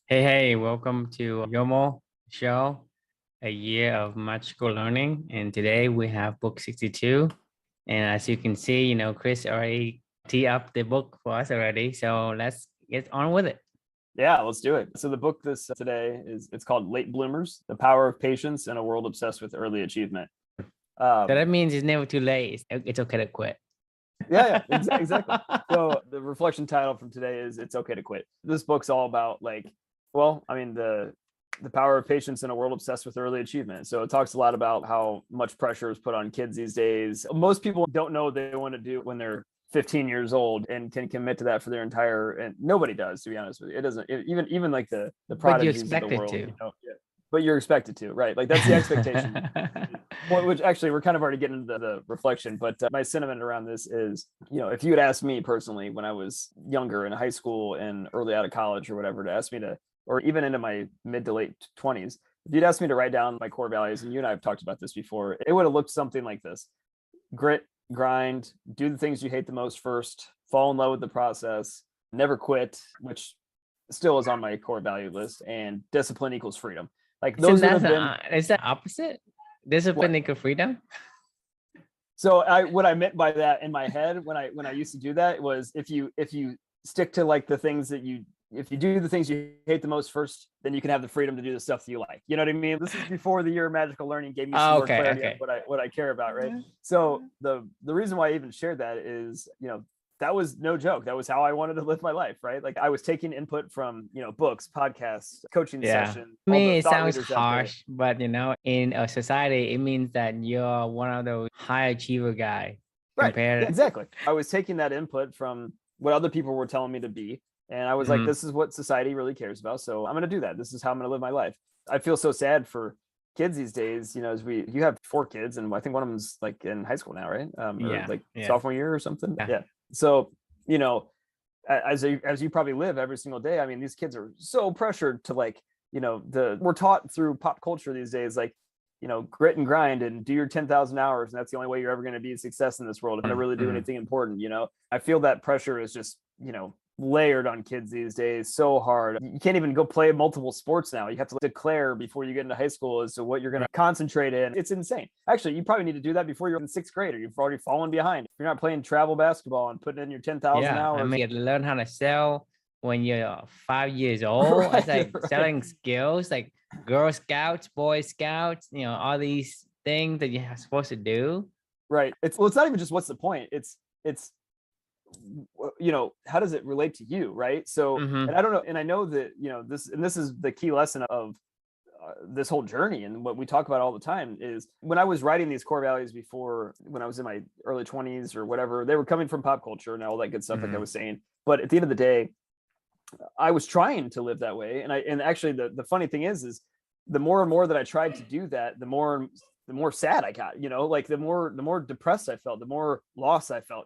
Hey, welcome to YOML Show, a year of magical learning. And today we have book 62. And as you can see, Chris already tee up the book for us already. So let's get on with it. Yeah, let's do it. So the book this today it's called Late Bloomers: The Power of Patience in a World Obsessed with Early Achievement. So that means it's never too late. It's okay to quit. Yeah, exactly. So the reflection title from today is "It's Okay to Quit." This book's all about the power of patience in a world obsessed with early achievement. So it talks a lot about how much pressure is put on kids these days. Most people don't know what they want to do when they're 15 years old and can commit to that for their entire, and nobody does, to be honest with you. It doesn't even like the But you prodigies of the expect it world, to. but you're expected to, right? Like that's the expectation. Which actually we're kind of already getting into the reflection, but my sentiment around this is, if you had asked me personally when I was younger in high school and early out of college or whatever, to ask me to, or even into my mid to late 20s, if you'd asked me to write down my core values, and you and I have talked about this before, it would have looked something like this: grit, grind, do the things you hate the most first, fall in love with the process, never quit, which still is on my core value list, and discipline equals freedom. Like those would have been. Is that opposite? Discipline What? equal freedom? So what I meant by that in my head when I used to do that was if you stick to like the things that if you do the things you hate the most first, then you can have the freedom to do the stuff that you like. You know what I mean? This is before the year of magical learning gave me some more clarity on what I care about, right? So the reason why I even shared that is, that was no joke. That was how I wanted to live my life, right? Like I was taking input from, books, podcasts, coaching sessions. To me, it sounds harsh, but in a society, it means that you're one of those high achiever guy. Right. Exactly. I was taking that input from what other people were telling me to be. And I was like, this is what society really cares about. So I'm going to do that. This is how I'm going to live my life. I feel so sad for kids these days, you have 4 kids, and I think one of them's like in high school now, right? Sophomore year or something. Yeah. So, as you probably live every single day, I mean, these kids are so pressured to we're taught through pop culture these days, like, grit and grind and do your 10,000 hours. And that's the only way you're ever going to be a success in this world. And to really do anything important, I feel that pressure is just, layered on kids these days so hard. You can't even go play multiple sports now. You have to declare before you get into high school as to what you're going to concentrate in. It's insane. Actually, you probably need to do that before you're in 6th grade, or you've already fallen behind. If you're not playing travel basketball and putting in your 10,000 hours. I mean, you learn how to sell when you're 5 years old. Right, it's like selling skills, like Girl Scouts, Boy Scouts, all these things that you're supposed to do. Right. It's not even just what's the point. It's how does it relate to you, right? So and I don't know, and I know that this is the key lesson of this whole journey, and what we talk about all the time is when I was writing these core values before, when I was in my early 20s or whatever, they were coming from pop culture and all that good stuff, like I was saying. But at the end of the day, I was trying to live that way, and actually the funny thing is the more and more that I tried to do that, the more sad I got, like the more depressed I felt, the more lost I felt.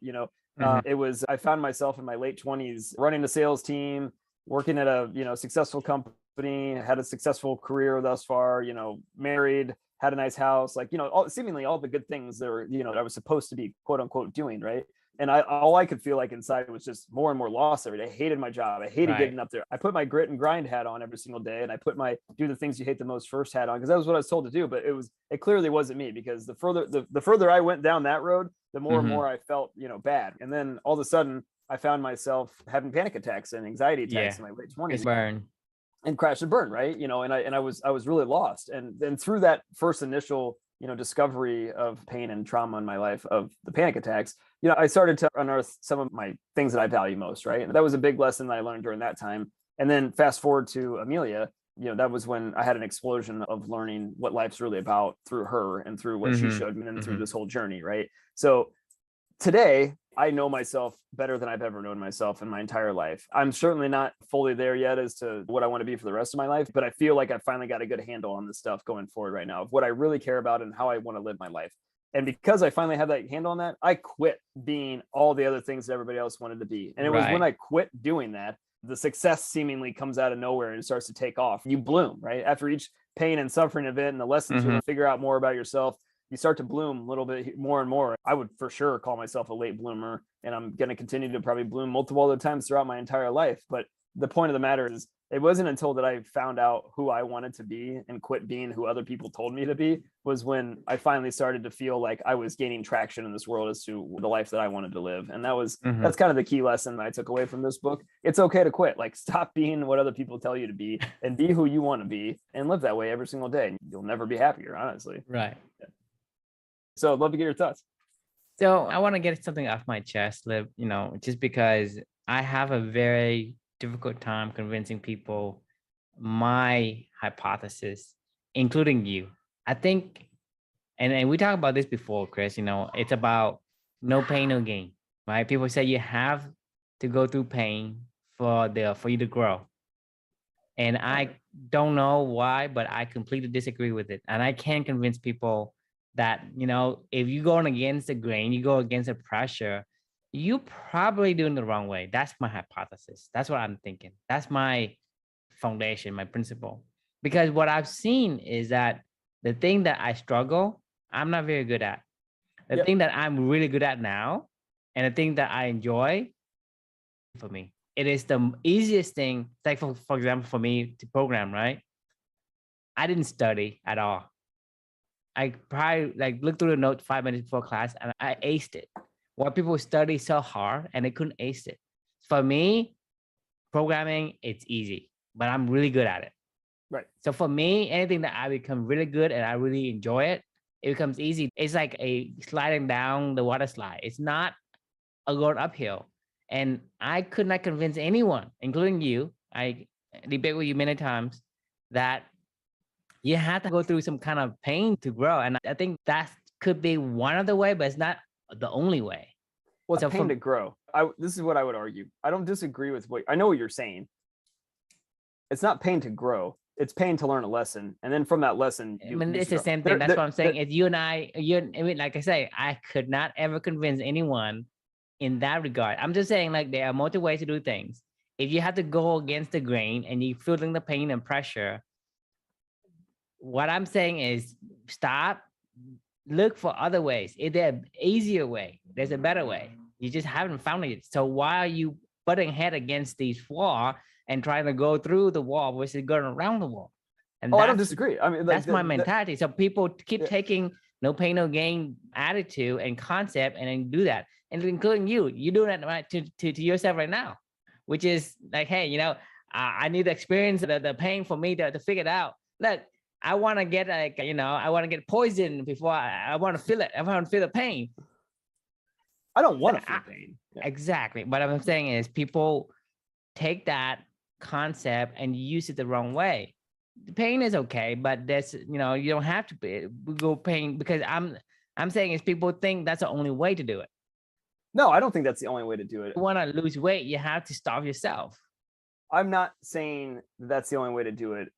I found myself in my late 20s running a sales team, working at a successful company, had a successful career thus far, married, had a nice house, like seemingly all the good things that were that I was supposed to be quote unquote doing, right? And all I could feel like inside was just more and more lost every day. I hated my job. I hated getting up there. I put my grit and grind hat on every single day, and I put my do the things you hate the most first hat on, because that was what I was told to do. But it clearly wasn't me, because the further I went down that road, the more and more I felt bad. And then all of a sudden, I found myself having panic attacks and anxiety attacks in my late 20s. And crash and burn, right? And I was really lost. And then through that first initial discovery of pain and trauma in my life, of the panic attacks, I started to unearth some of my things that I value most, right? And that was a big lesson that I learned during that time. And then fast forward to Amelia, that was when I had an explosion of learning what life's really about through her and through what she showed me, and through this whole journey, right? So today, I know myself better than I've ever known myself in my entire life. I'm certainly not fully there yet as to what I want to be for the rest of my life, but I feel like I finally got a good handle on this stuff going forward right now, of what I really care about and how I want to live my life. And because I finally have that handle on that, I quit being all the other things that everybody else wanted to be. And it was when I quit doing that, the success seemingly comes out of nowhere and starts to take off. You bloom, right? After each pain and suffering event and the lessons you figure out more about yourself, you start to bloom a little bit more and more. I would for sure call myself a late bloomer, and I'm going to continue to probably bloom multiple other times throughout my entire life. But the point of the matter is, it wasn't until that I found out who I wanted to be and quit being who other people told me to be, was when I finally started to feel like I was gaining traction in this world as to the life that I wanted to live. And that's kind of the key lesson that I took away from this book. It's okay to quit. Like, stop being what other people tell you to be and be who you want to be and live that way every single day. You'll never be happier, honestly. Right. Yeah. So I'd love to get your thoughts. So I want to get something off my chest, Liv, just because I have a very difficult time convincing people my hypothesis, including you. I think, and we talked about this before, Chris, it's about no pain, no gain, right? People say you have to go through pain for you to grow. And I don't know why, but I completely disagree with it. And I can't convince people that, if you're going against the grain, you go against the pressure, you probably doing the wrong way. That's my hypothesis. That's what I'm thinking. That's my foundation, my principle. Because what I've seen is that the thing that I struggle, I'm not very good at. The thing that I'm really good at now, and the thing that I enjoy, for me, it is the easiest thing. Like for example, for me to program, right? I didn't study at all. I probably looked through the notes 5 minutes before class and I aced it. While people study so hard and they couldn't ace it. For me, programming, it's easy, but I'm really good at it. Right. So for me, anything that I become really good and I really enjoy it, it becomes easy. It's like a sliding down the water slide. It's not a going uphill. And I could not convince anyone, including you, I debate with you many times, that you have to go through some kind of pain to grow. And I think that could be one of the way, but it's not the only way. Well, it's pain to grow. This is what I would argue. I don't disagree with I know what you're saying. It's not pain to grow. It's pain to learn a lesson. And then from that lesson, it's the same thing. That's what I'm saying. It's you and I, like I say, I could not ever convince anyone in that regard. I'm just saying, like, there are multiple ways to do things. If you have to go against the grain and you're feeling the pain and pressure, what I'm saying is stop, look for other ways. If there's an easier way, there's a better way. You just haven't found it. So why are you butting head against these wall and trying to go through the wall versus going around the wall? And I don't disagree. I mean, that's my mentality. So people keep taking no pain, no gain attitude and concept and then do that. And including you're doing that right to yourself right now, which is like, hey, I need to experience the pain for me to figure it out. Look, I want to get I want to get poisoned before I want to feel it. I want to feel the pain. I don't want to feel pain. Yeah. Exactly. But what I'm saying is people take that concept and use it the wrong way. The pain is okay, but there's, you don't have to go pain, because I'm saying is people think that's the only way to do it. No, I don't think that's the only way to do it. If you want to lose weight, you have to starve yourself. I'm not saying that's the only way to do it.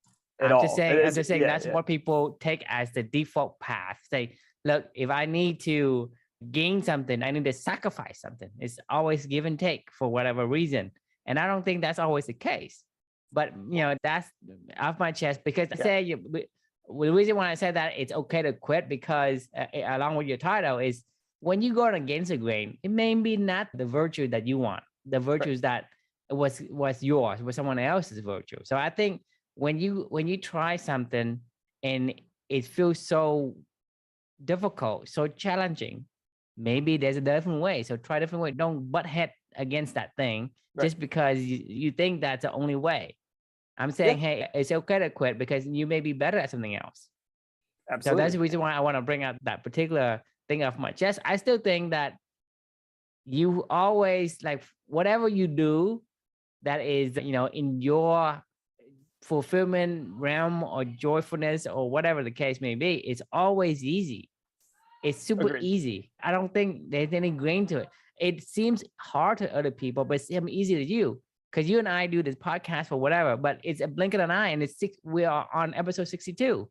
I'm just saying that's what people take as the default path. Say, look, if I need to gain something, I need to sacrifice something. It's always give and take for whatever reason. And I don't think that's always the case. But, that's off my chest, because I say the reason why I said that it's okay to quit, because along with your title is when you go against the grain, it may be not the virtue that you want, the virtues that was yours, was someone else's virtue. So I think when you try something and it feels so difficult, so challenging, maybe there's a different way. So try a different way. Don't butt head against that thing just because you think that's the only way. I'm saying, hey, it's okay to quit because you may be better at something else. Absolutely. So that's the reason why I want to bring out that particular thing off my chest. I still think that you always, like, whatever you do that is, in your fulfillment realm or joyfulness or whatever the case may be, it's always easy. It's super easy. I don't think there's any grain to it. It seems hard to other people, but it's easy to you, because you and I do this podcast or whatever, but it's a blink of an eye, and we are on episode 62,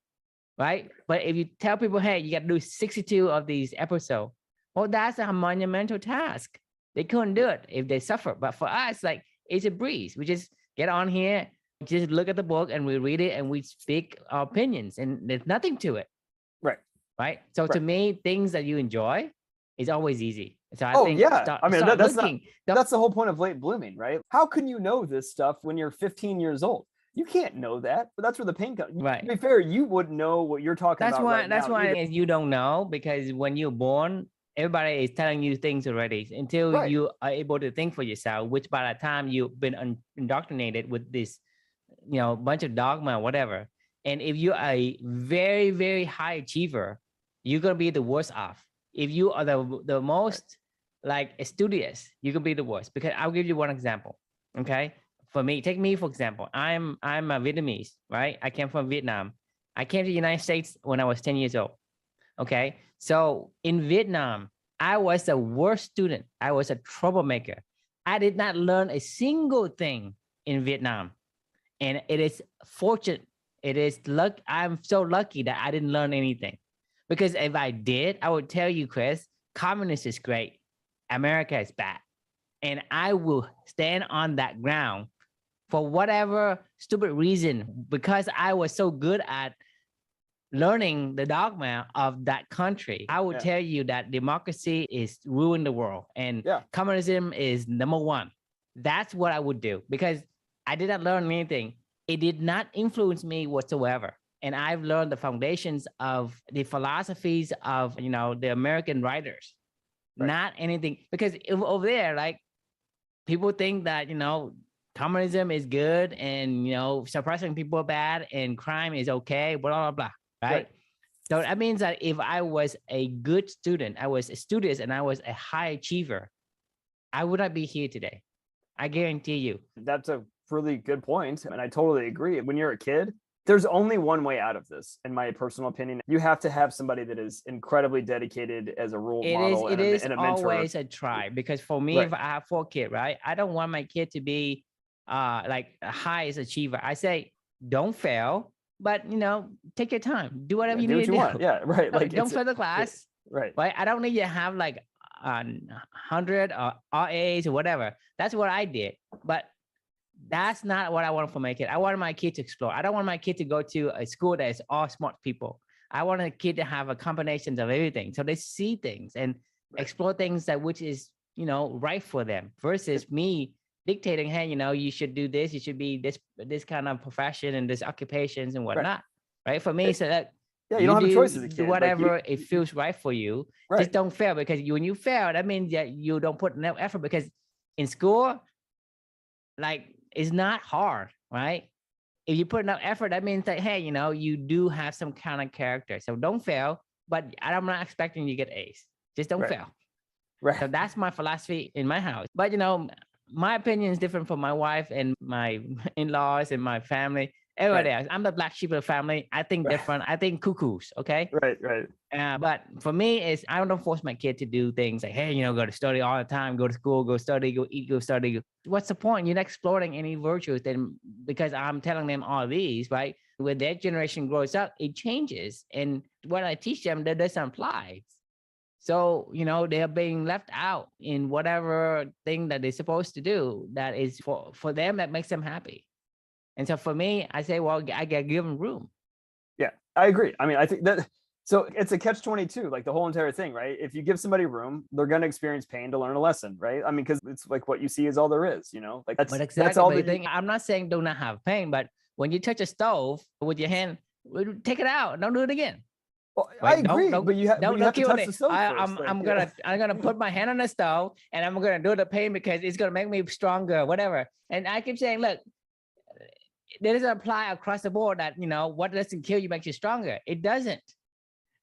right? But if you tell people, hey, you got to do 62 of these episodes, well, that's a monumental task. They couldn't do it if they suffer. But for us, like, it's a breeze. We just get on here, just look at the book, and we read it, and we speak our opinions, and there's nothing to it. Right. So to me, things that you enjoy is always easy. So I Oh think yeah, I mean start that's looking. that's the whole point of late blooming, right? How can you know this stuff when you're 15 years old? You can't know that, but that's where the pain comes. Right. To be fair, you wouldn't know what you're talking about right now. That's why you don't know, because when you're born, everybody is telling you things already until Right. you are able to think for yourself, which by the time you've been indoctrinated with this, bunch of dogma or whatever. And if you are a very, very high achiever, you're going to be the worst off. If you are the most like studious, you can be the worst. Because I'll give you one example. Okay. For me, take me for example. I'm a Vietnamese, right? I came from Vietnam. I came to the United States when I was 10 years old. Okay. So in Vietnam, I was the worst student. I was a troublemaker. I did not learn a single thing in Vietnam. And it is fortunate. It is luck. I'm so lucky that I didn't learn anything. Because if I did, I would tell you, Chris, communist is great. America is bad. And I will stand on that ground for whatever stupid reason, because I was so good at learning the dogma of that country. I will tell you that democracy is ruining the world and communism is number one. That's what I would do, because I did not learn anything. It did not influence me whatsoever. And I've learned the foundations of the philosophies of, the American writers, not anything. Because over there, like, people think that, communism is good and, suppressing people bad and crime is okay, blah, blah, blah. Right? So that means that if I was a good student, I was a studious and I was a high achiever, I would not be here today. I guarantee you. That's a really good point. And I totally agree. When you're a kid, there's only one way out of this, in my personal opinion. You have to have somebody that is incredibly dedicated as a role model. It is always a try, because for me, if I have 4 kids, right, I don't want my kid to be like a highest achiever. I say, don't fail, but take your time, do whatever you need to do. Want. Yeah, right. Like, don't fail the class. Right. I don't need you to have like 100 or RAs or whatever. That's what I did, but that's not what I want for my kid. I want my kid to explore. I don't want my kid to go to a school that is all smart people. I want a kid to have a combination of everything, so they see things and explore things that which is right for them, versus me dictating, hey, you should do this, you should be this kind of profession and this occupations and whatnot. Right. For me, so that you don't have a choice as a kid. Do whatever like it feels right for you. Just don't fail, because when you fail, that means that you don't put enough effort. Because in school, like, it's not hard, right? If you put enough effort, that means that, hey, you do have some kind of character. So don't fail, but I'm not expecting you to get A's. Just don't fail. Right. So that's my philosophy in my house. But, my opinion is different from my wife and my in-laws and my family. Everybody else. I'm the black sheep of the family. I think different. I think cuckoos. Okay. Right. But for me, I don't force my kid to do things like, hey, go to study all the time, go to school, go study, go eat, go study. What's the point? You're not exploring any virtues then, because I'm telling them all these, right? When their generation grows up, it changes. And what I teach them, that doesn't apply. So, they're being left out in whatever thing that they're supposed to do that is for them, that makes them happy. And so for me, I say, well, I got to give them room. Yeah, I agree. I mean, I think that, so it's a catch-22, like the whole entire thing, right? If you give somebody room, they're going to experience pain to learn a lesson, right? I mean, because it's like what you see is all there is, like that's all the thing. I'm not saying do not have pain, but when you touch a stove with your hand, take it out. Don't do it again. Well, I agree, but you have to touch the stove first. I'm gonna put my hand on the stove and I'm gonna do the pain because it's gonna make me stronger, whatever. And I keep saying, look, it doesn't apply across the board that, what doesn't kill you makes you stronger. It doesn't.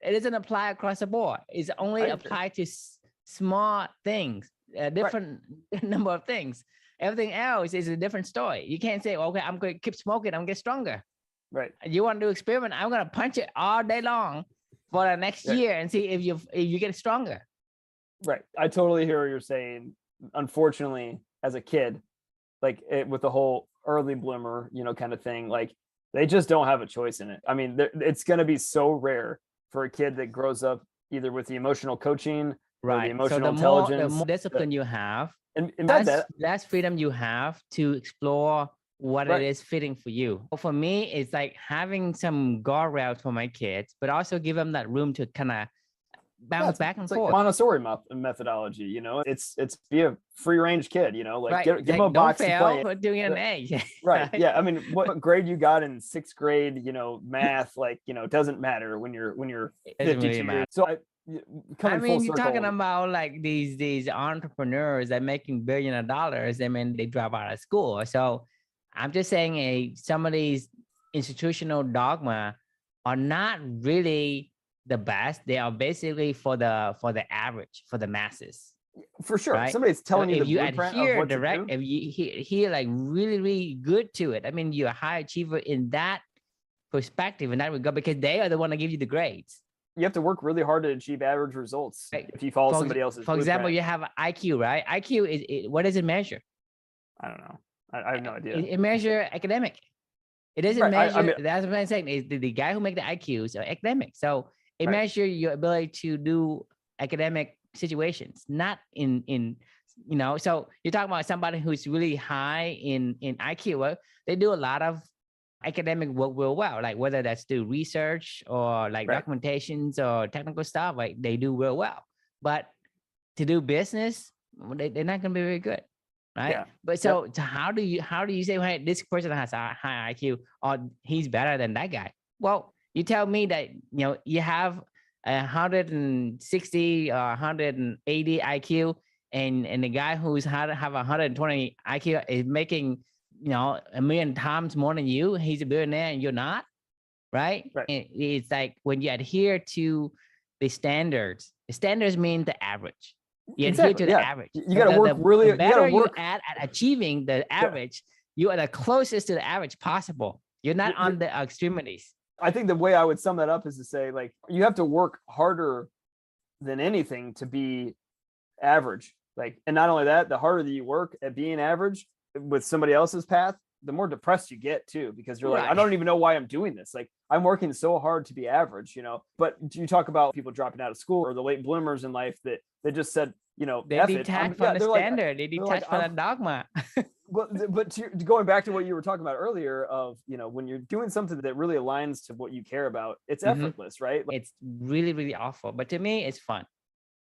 It doesn't apply across the board. It's only applied to small things, a different number of things. Everything else is a different story. You can't say, okay, I'm going to keep smoking, I'm going to get stronger. Right. You want to do experiment, I'm going to punch it all day long for the next year and see if you get stronger. Right. I totally hear what you're saying. Unfortunately, as a kid, like with the whole early bloomer, kind of thing, like they just don't have a choice in it. I mean, it's going to be so rare for a kid that grows up either with the emotional coaching or the emotional intelligence. The more discipline you have, and less freedom you have to explore what it is fitting for you. For me, it's like having some guardrails for my kids, but also give them that room to kind of bounce back and it's forth. Like Montessori methodology, you know, it's be a free range kid, you know, like Right. give them a Don't box to fail play for doing an A. right. Yeah. I mean, what grade you got in sixth grade, you know, math, like, you know, doesn't matter when you're It doesn't 52 really matter. years. So coming full you're circle, talking about like these entrepreneurs that making billions of dollars. I mean, they drop out of school. So I'm just saying, some of these institutional dogma are not really the best. They are basically for the average, for the masses. For sure. Right? Somebody's telling you if the you blueprint adhere of what to do. if you hear like really, really good to it, I mean, you're a high achiever in that perspective, in that regard, because they are the one that give you the grades. You have to work really hard to achieve average results Right. if you follow somebody else's For example, you have IQ, right? IQ is what does it measure? I don't know. I have no idea. It measure academic. It doesn't Right, measure. I mean, that's what I'm saying. Is the guy who make the IQs are academic. So it right. measure your ability to do academic situations, not in you know. So you're talking about somebody who's really high in IQ. Well, they do a lot of academic work real well, like whether that's do research or like right. documentations or technical stuff, like they do real well. But to do business, they're not going to be very good, right? Yeah. But so how do you say, hey, this person has a high IQ or he's better than that guy? Well, you tell me that, you know, you have 160 or 180 IQ and the guy who's have 120 IQ is making, you know, 1,000,000 times more than you. He's a billionaire and you're not, right? And it's like when you adhere to the standards mean the average. You adhere to the average. You got to work really. The better you at achieving the average, you are the closest to the average possible. You're not on the extremities. I think the way I would sum that up is to say, like, you have to work harder than anything to be average. Like, and not only that, the harder that you work at being average with somebody else's path, the more depressed you get too, because you're like, I don't even know why I'm doing this. Like, I'm working so hard to be average, you know. But you talk about people dropping out of school or the late bloomers in life that they just said, you know, they detach from the standard, they detach from the dogma. But going back to what you were talking about earlier of, you know, when you're doing something that really aligns to what you care about, it's effortless, right? Like, it's really, really awful. But to me, it's fun,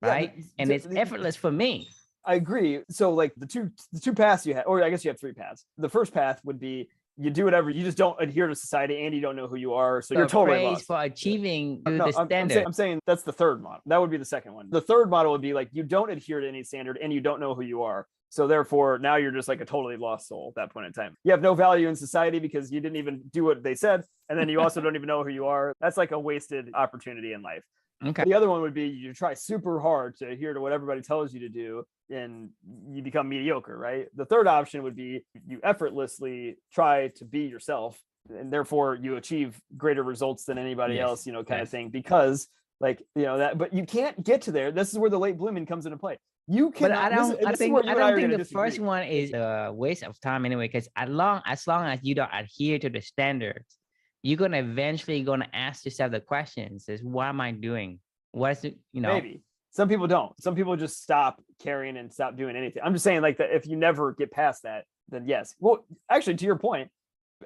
right? And it's effortless for me. I agree. So like the two paths you have, or I guess you have three paths. The first path would be you do whatever, you just don't adhere to society and you don't know who you are. So you're totally lost. For achieving the standard. I'm saying that's the third model. That would be the second one. The third model would be like, you don't adhere to any standard and you don't know who you are. So therefore now you're just like a totally lost soul at that point in time. You have no value in society because you didn't even do what they said. And then you also don't even know who you are. That's like a wasted opportunity in life. Okay. The other one would be you try super hard to adhere to what everybody tells you to do and you become mediocre, right? The third option would be you effortlessly try to be yourself and therefore you achieve greater results than anybody else, you know, kind of thing, because like, you know, that, but you can't get to there. This is where the late blooming comes into play. You can. I don't think the first one is a waste of time anyway, because as long as you don't adhere to the standards, you're gonna eventually ask yourself the questions: is what am I doing? What's it, you know? Maybe some people don't. Some people just stop caring and stop doing anything. I'm just saying, like, that if you never get past that, then yes. Well, actually, to your point,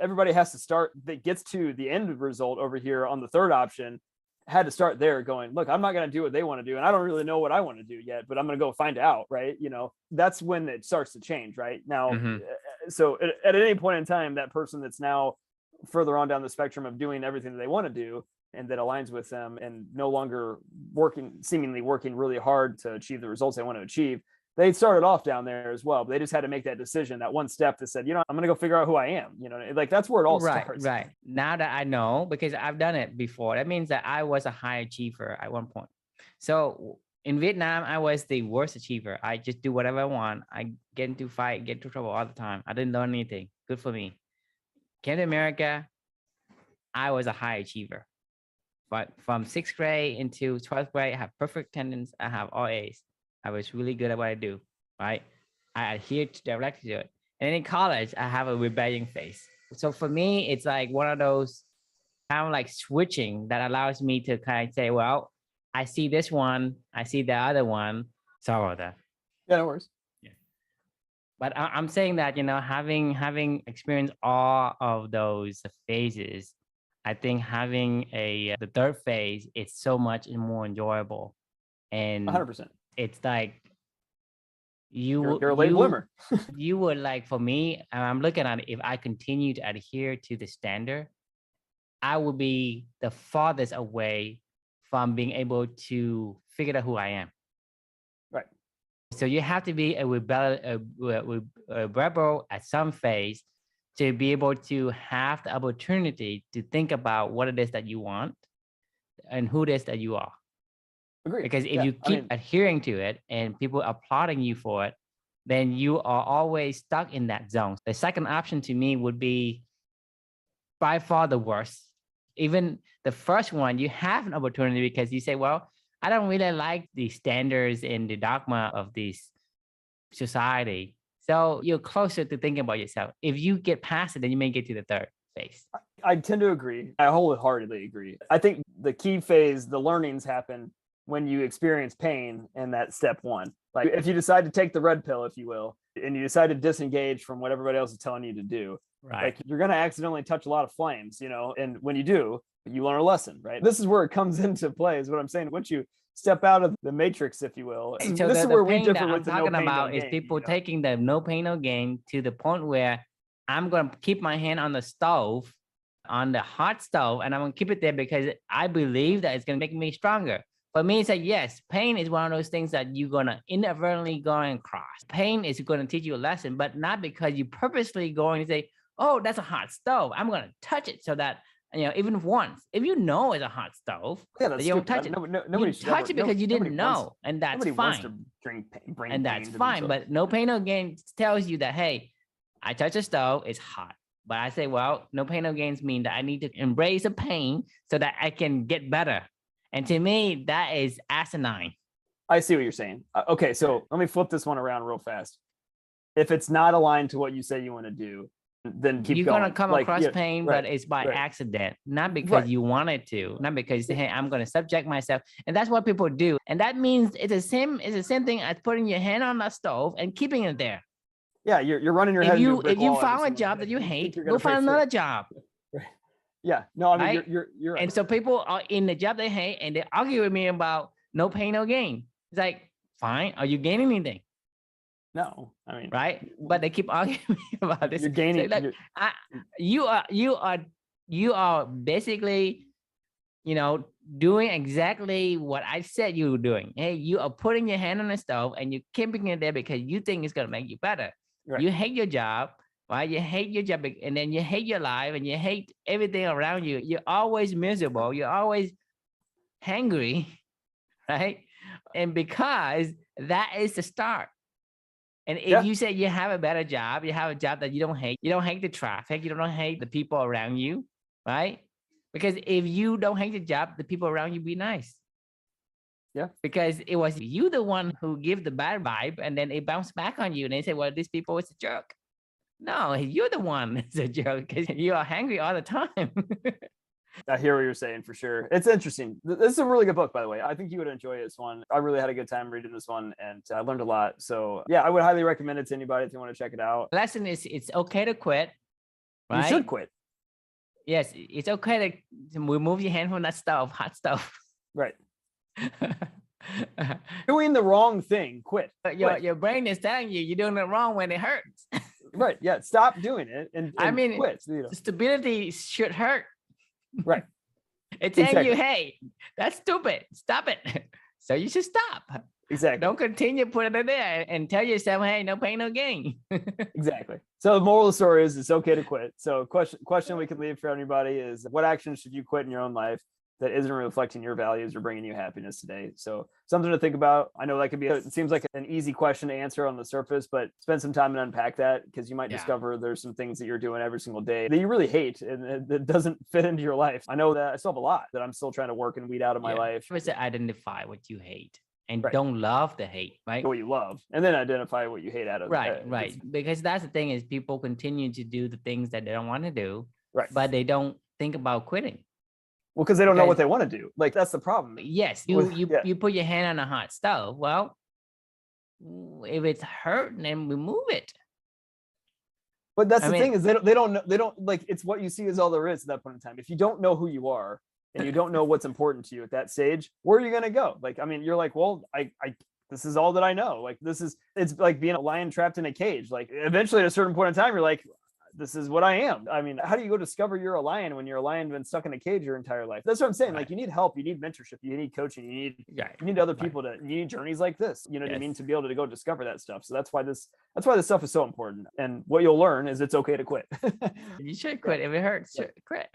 everybody has to start. That gets to the end result over here on the third option. Had to start there, going, look, I'm not going to do what they want to do, and I don't really know what I want to do yet, but I'm going to go find out, right? You know, that's when it starts to change, right? Now, so at any point in time, that person that's now further on down the spectrum of doing everything that they want to do and that aligns with them and no longer seemingly working really hard to achieve the results they want to achieve, they started off down there as well, but they just had to make that decision, that one step that said, you know, I'm going to go figure out who I am, you know, like that's where it all starts. Right. Now that I know, because I've done it before, that means that I was a high achiever at one point. So in Vietnam, I was the worst achiever. I just do whatever I want. I get into fight, get into trouble all the time. I didn't learn anything. Good for me. Came to America, I was a high achiever. But from 6th grade into 12th grade, I have perfect attendance. I have all A's. I was really good at what I do, right? I adhered directly to it. And then in college, I have a rebellion phase. So for me, it's like one of those kind of like switching that allows me to kind of say, well, I see this one, I see the other one. Sorry about that. Yeah, no worries. Yeah. But I'm saying that, you know, having experienced all of those phases, I think having the third phase is so much more enjoyable And 100%. it's like you're a late bloomer. You would like, for me, I'm looking at it, if I continue to adhere to the standard, I will be the farthest away from being able to figure out who I am. Right. So you have to be a rebel at some phase to be able to have the opportunity to think about what it is that you want and who it is that you are. Agreed. Because if you keep adhering to it and people applauding you for it, then you are always stuck in that zone. The second option to me would be by far the worst. Even the first one, you have an opportunity because you say, well, I don't really like the standards and the dogma of this society. So you're closer to thinking about yourself. If you get past it, then you may get to the third phase. I tend to agree. I wholeheartedly agree. I think the key phase, the learnings happen when you experience pain in that step one. Like if you decide to take the red pill, if you will, and you decide to disengage from what everybody else is telling you to do, right? Like you're going to accidentally touch a lot of flames, you know, and when you do, you learn a lesson, right? This is where it comes into play is what I'm saying. Once you step out of the matrix, if you will, so this is where we differ with the no pain, no gain. Is people taking the no pain, no gain to the point where I'm going to keep my hand on the stove, on the hot stove, and I'm going to keep it there because I believe that it's going to make me stronger. For me, it's like, yes, pain is one of those things that you're going to inadvertently go and cross. Pain is going to teach you a lesson, but not because you purposely going to say, oh, that's a hot stove, I'm going to touch it so that, you know, even once, if you know it's a hot stove, you don't touch it. Nobody touch it because you didn't know, and that's fine. Wants to bring and that's fine, but no pain, no gain tells you that, hey, I touch a stove, it's hot. But I say, well, no pain, no gains mean that I need to embrace the pain so that I can get better. And to me, that is asinine. I see what you're saying. Okay, so let me flip this one around real fast. If it's not aligned to what you say you want to do, then keep you're going. You're going to come across pain, but it's by accident, not because you wanted to, not because you say, hey, I'm going to subject myself. And that's what people do. And that means it's the same thing as putting your hand on the stove and keeping it there. Yeah, you're running your head into a brick wall. If you found a job that you hate, go find another job. Right. Yeah, no, I mean, right? you're right. And so people are in the job they hate and they argue with me about no pain, no gain. It's like, fine, are you gaining anything? No, I mean, right? But they keep arguing about this. You're gaining. So like, you are basically, you know, doing exactly what I said you were doing. Hey, you are putting your hand on the stove and you're keeping it there because you think it's going to make you better. Right. You hate your job. Right? You hate your job and then you hate your life and you hate everything around you. You're always miserable. You're always hangry, right? And because that is the start. And if you say you have a better job, you have a job that you don't hate the traffic, you don't hate the people around you, right? Because if you don't hate the job, the people around you be nice. Yeah. Because it was you the one who give the bad vibe and then it bounced back on you and they say, well, these people is a jerk. No, you're the one that's a joke because you are hangry all the time. I hear what you're saying for sure. It's interesting. This is a really good book, by the way. I think you would enjoy this one. I really had a good time reading this one and I learned a lot. So yeah, I would highly recommend it to anybody if you want to check it out. The lesson is it's okay to quit. Right? You should quit. Yes, it's okay to remove your hand from that stove, hot stove. Right. Doing the wrong thing, quit. Your brain is telling you're doing it wrong when it hurts. Right. Yeah. Stop doing it. And I mean, quit. You know. Stability should hurt. Right. It's telling you, hey, that's stupid. Stop it. So you should stop. Exactly. Don't continue putting it there and tell yourself, hey, no pain, no gain. Exactly. So the moral of the story is it's okay to quit. So question we could leave for everybody is what actions should you quit in your own life that isn't reflecting your values or bringing you happiness today? So something to think about. I know that could be, it seems like an easy question to answer on the surface, but spend some time and unpack that because you might discover there's some things that you're doing every single day that you really hate and that doesn't fit into your life. I know that I still have a lot that I'm still trying to work and weed out of my life. First, identify what you hate and don't love the hate, right? What you love, and then identify what you hate out of it. Right. Because that's the thing is people continue to do the things that they don't want to do, but they don't think about quitting. Well, because they don't know what they want to do. Like, that's the problem. Yes, you put your hand on a hot stove. Well, if it's hurting, then remove it. But that's the thing is they don't like, it's what you see is all there is at that point in time. If you don't know who you are, and you don't know what's important to you at that stage, where are you going to go? Like, I mean, you're like, well, I this is all that I know. Like, it's like being a lion trapped in a cage. Like, eventually at a certain point in time, you're like, this is what I am. I mean, how do you go discover you're a lion when you're a lion been stuck in a cage your entire life? That's what I'm saying. Like, you need help, you need mentorship, you need coaching, you need other people you need journeys like this, you know what I mean, to be able to go discover that stuff. So that's why this stuff is so important. And what you'll learn is it's okay to quit. You should quit. If it hurts, quit.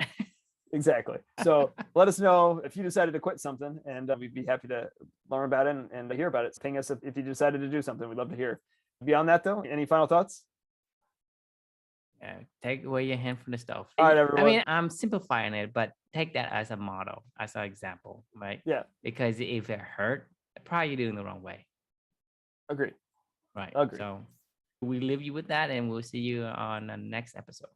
Exactly. So let us know if you decided to quit something, and we'd be happy to learn about it and hear about it. Ping us if you decided to do something. We'd love to hear. Beyond that, though, any final thoughts? Yeah, take away your hand from the stove. All right, everyone. I mean, I'm simplifying it, but take that as a model, as an example, right? Yeah. Because if it hurt, probably you're doing the wrong way. Agree. Right. Agree. So we leave you with that, and we'll see you on the next episode.